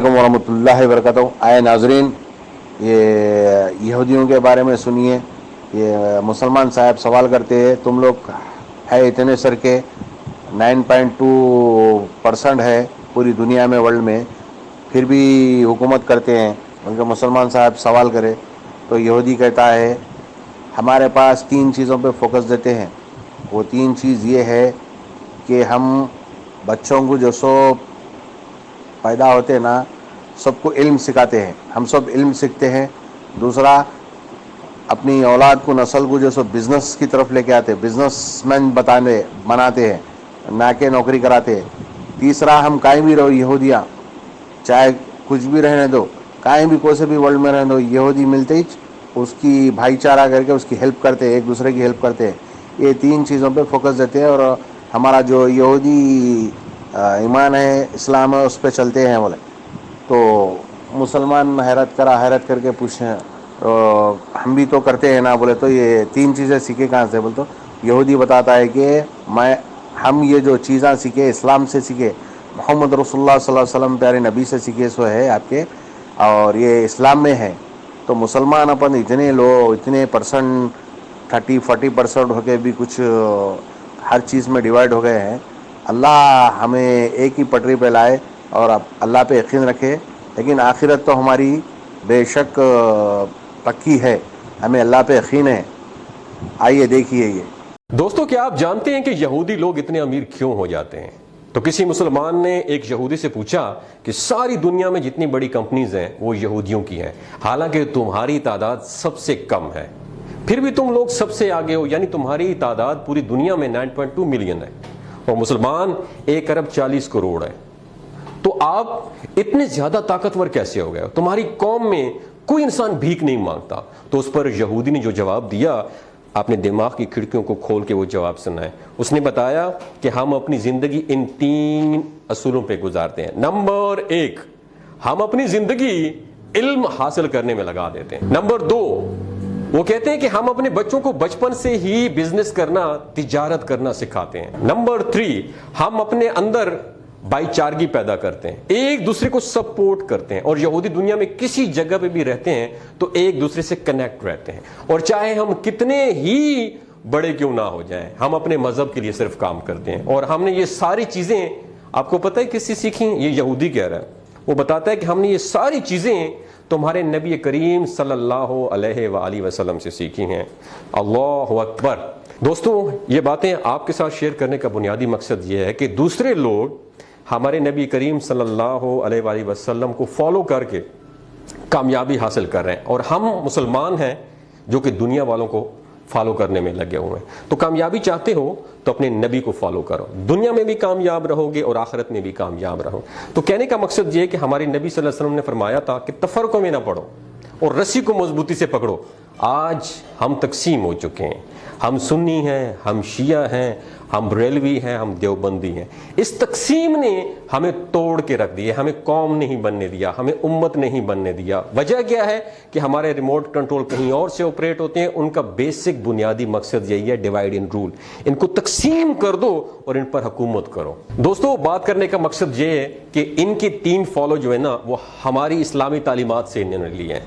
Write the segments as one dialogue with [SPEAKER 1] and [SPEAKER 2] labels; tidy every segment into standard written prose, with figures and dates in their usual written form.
[SPEAKER 1] علیکم ورحمۃ اللہ وبرکاتہ. آئے ناظرین, یہ یہودیوں کے بارے میں سنیے. یہ مسلمان صاحب سوال کرتے ہیں, تم لوگ ہے اتنے سر کے 9.2% ہے پوری دنیا میں, ورلڈ میں, پھر بھی حکومت کرتے ہیں. ان کے مسلمان صاحب سوال کرے تو یہودی کہتا ہے ہمارے پاس 3 چیزوں پہ فوکس دیتے ہیں. وہ 3 چیز یہ ہے کہ ہم بچوں کو جو سو پیدا ہوتے نا سب کو علم سکھاتے ہیں, ہم سب علم سیکھتے ہیں. دوسرا, اپنی اولاد کو نسل کو جو سو بزنس کی طرف لے کے آتے, بزنس مین بناتے ہیں, نہ کہ نوکری کراتے ہیں. تیسرا, ہم کہیں بھی رہو یہودیاں, چاہے کچھ بھی رہنے دو, کہیں بھی کوئی سے بھی ورلڈ میں رہنے دو, یہودی ملتے ہی اس کی بھائی چارہ کر کے اس کی ہیلپ کرتے ہیں, ایک دوسرے کی ہیلپ کرتے ہیں. یہ 3 چیزوں پہ فوکس دیتے ہیں. اور ہمارا جو یہودی ایمان ہے, اسلام ہے, اس پہ چلتے ہیں بولے. تو مسلمان حیرت کر کے پوچھیں ہم بھی تو کرتے ہیں نا, بولے تو یہ 3 چیزیں سیکھے کہاں سے؟ بولے تو یہودی بتاتا ہے کہ ہم یہ جو چیزاں سیکھے اسلام سے سیکھے, محمد رسول اللہ صلی اللہ علیہ وسلم پیارے نبی سے سیکھے, سو ہے آپ کے, اور یہ اسلام میں ہے. تو مسلمان اپن اتنے لوگ اتنے پرسنٹ 30-40% ہو کے بھی کچھ ہر چیز میں ڈیوائڈ ہو گئے ہیں. اللہ ہمیں ایک ہی پٹری پہ لائے اور اللہ پہ یقین رکھے. لیکن آخرت تو ہماری بے شک پکی ہے, ہمیں اللہ پہ یقین ہے. آئیے دیکھیے. یہ
[SPEAKER 2] دوستو, کیا آپ جانتے ہیں کہ یہودی لوگ اتنے امیر کیوں ہو جاتے ہیں؟ تو کسی مسلمان نے ایک یہودی سے پوچھا کہ ساری دنیا میں جتنی بڑی کمپنیز ہیں وہ یہودیوں کی ہیں, حالانکہ تمہاری تعداد سب سے کم ہے, پھر بھی تم لوگ سب سے آگے ہو, یعنی تمہاری تعداد پوری دنیا میں 9.2 ملین ہے اور مسلمان 1.40 ارب ہے. تو آپ اتنے زیادہ طاقتور کیسے ہو گئے؟ تمہاری قوم میں کوئی انسان بھیک نہیں مانگتا. تو اس پر یہودی نے جو جواب دیا, اپنے دماغ کی کھڑکیوں کو کھول کے وہ جواب سنا ہے. اس نے بتایا کہ ہم اپنی زندگی ان 3 اصولوں پہ گزارتے ہیں. نمبر 1, ہم اپنی زندگی علم حاصل کرنے میں لگا دیتے ہیں. نمبر 2, وہ کہتے ہیں کہ ہم اپنے بچوں کو بچپن سے ہی بزنس کرنا, تجارت کرنا سکھاتے ہیں. نمبر 3, ہم اپنے اندر بھائی چارگی پیدا کرتے ہیں, ایک دوسرے کو سپورٹ کرتے ہیں. اور یہودی دنیا میں کسی جگہ پہ بھی رہتے ہیں تو ایک دوسرے سے کنیکٹ رہتے ہیں, اور چاہے ہم کتنے ہی بڑے کیوں نہ ہو جائیں, ہم اپنے مذہب کے لیے صرف کام کرتے ہیں. اور ہم نے یہ ساری چیزیں, آپ کو پتہ ہے کس سے سیکھی؟ یہ یہودی کہہ رہا ہے. وہ بتاتا ہے کہ ہم نے یہ ساری چیزیں تمہارے نبی کریم صلی اللہ علیہ وآلہ وسلم سے سیکھی ہیں. اللہ اکبر. دوستوں, یہ باتیں آپ کے ساتھ شیئر کرنے کا بنیادی مقصد یہ ہے کہ دوسرے لوگ ہمارے نبی کریم صلی اللہ علیہ وآلہ وسلم کو فالو کر کے کامیابی حاصل کر رہے ہیں, اور ہم مسلمان ہیں جو کہ دنیا والوں کو فالو کرنے میں لگے ہوئے ہیں. تو کامیابی چاہتے ہو تو اپنے نبی کو فالو کرو, دنیا میں بھی کامیاب رہو گے اور آخرت میں بھی کامیاب رہو. تو کہنے کا مقصد یہ ہے کہ ہمارے نبی صلی اللہ علیہ وسلم نے فرمایا تھا کہ تفرقوں میں نہ پڑو اور رسی کو مضبوطی سے پکڑو. آج ہم تقسیم ہو چکے ہیں, ہم سنی ہیں, ہم شیعہ ہیں, ہم بریلوی ہیں, ہم دیوبندی ہیں. اس تقسیم نے ہمیں توڑ کے رکھ دیا, ہمیں قوم نہیں بننے دیا, ہمیں امت نہیں بننے دیا. وجہ کیا ہے کہ ہمارے ریموٹ کنٹرول کہیں اور سے آپریٹ ہوتے ہیں. ان کا بیسک بنیادی مقصد یہی ہے, ڈیوائڈ اینڈ رول. ان کو تقسیم کر دو اور ان پر حکومت کرو. دوستو, بات کرنے کا مقصد یہ ہے کہ ان کے 3 فالو جو ہے نا, وہ ہماری اسلامی تعلیمات سے انہوں نے لیے ہیں.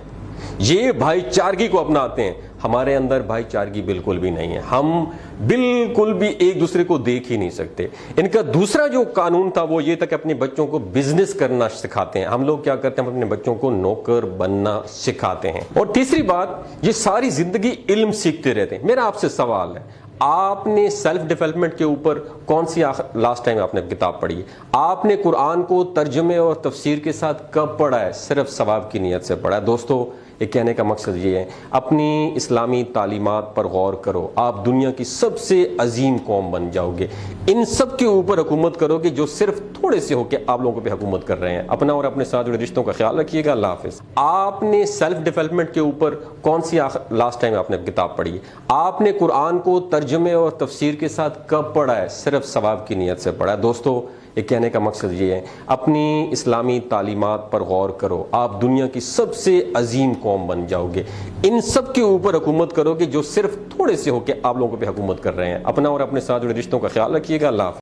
[SPEAKER 2] یہ بھائی چارگی کو اپناتے ہیں, ہمارے اندر بھائی چارگی بالکل بھی نہیں ہے, ہم بالکل بھی ایک دوسرے کو دیکھ ہی نہیں سکتے. ان کا دوسرا جو قانون تھا وہ یہ تھا کہ اپنے بچوں کو بزنس کرنا سکھاتے ہیں. ہم لوگ کیا کرتے ہیں, ہم اپنے بچوں کو نوکر بننا سکھاتے ہیں. اور تیسری بات, یہ ساری زندگی علم سیکھتے رہتے ہیں. میرا آپ سے سوال ہے, آپ نے سیلف ڈیولپمنٹ کے اوپر کون سی لاسٹ ٹائم آپ نے کتاب پڑھی ہے؟ آپ نے قرآن کو ترجمے اور تفسیر کے ساتھ کب پڑھا ہے؟ صرف ثواب کی نیت سے پڑھا ہے. دوستو, یہ کہنے کا مقصد یہ ہے, اپنی اسلامی تعلیمات پر غور کرو, آپ دنیا کی سب سے عظیم قوم بن جاؤ گے. ان سب کے اوپر حکومت کرو گے جو صرف تھوڑے سے ہو کے آپ لوگوں پہ حکومت کر رہے ہیں. اپنا اور اپنے ساتھ جڑے رشتوں کا خیال رکھیے گا. اللہ حافظ. آپ نے سیلف ڈیولپمنٹ کے اوپر کون سی لاسٹ ٹائم آپ نے کتاب پڑھی ہے؟ آپ نے قرآن کو ترجمے اور تفسیر کے ساتھ کب پڑھا ہے؟ صرف ثواب کی نیت سے پڑھا ہے. دوستو, یہ کہنے کا مقصد یہ ہے, اپنی اسلامی تعلیمات پر غور کرو, آپ دنیا کی سب سے عظیم قوم بن جاؤ گے. ان سب کے اوپر حکومت کرو گے جو صرف تھوڑے سے ہو کے آپ لوگوں پہ حکومت کر رہے ہیں. اپنا اور اپنے ساتھ جڑے رشتوں کا خیال رکھیے گا. اللہ حافظ.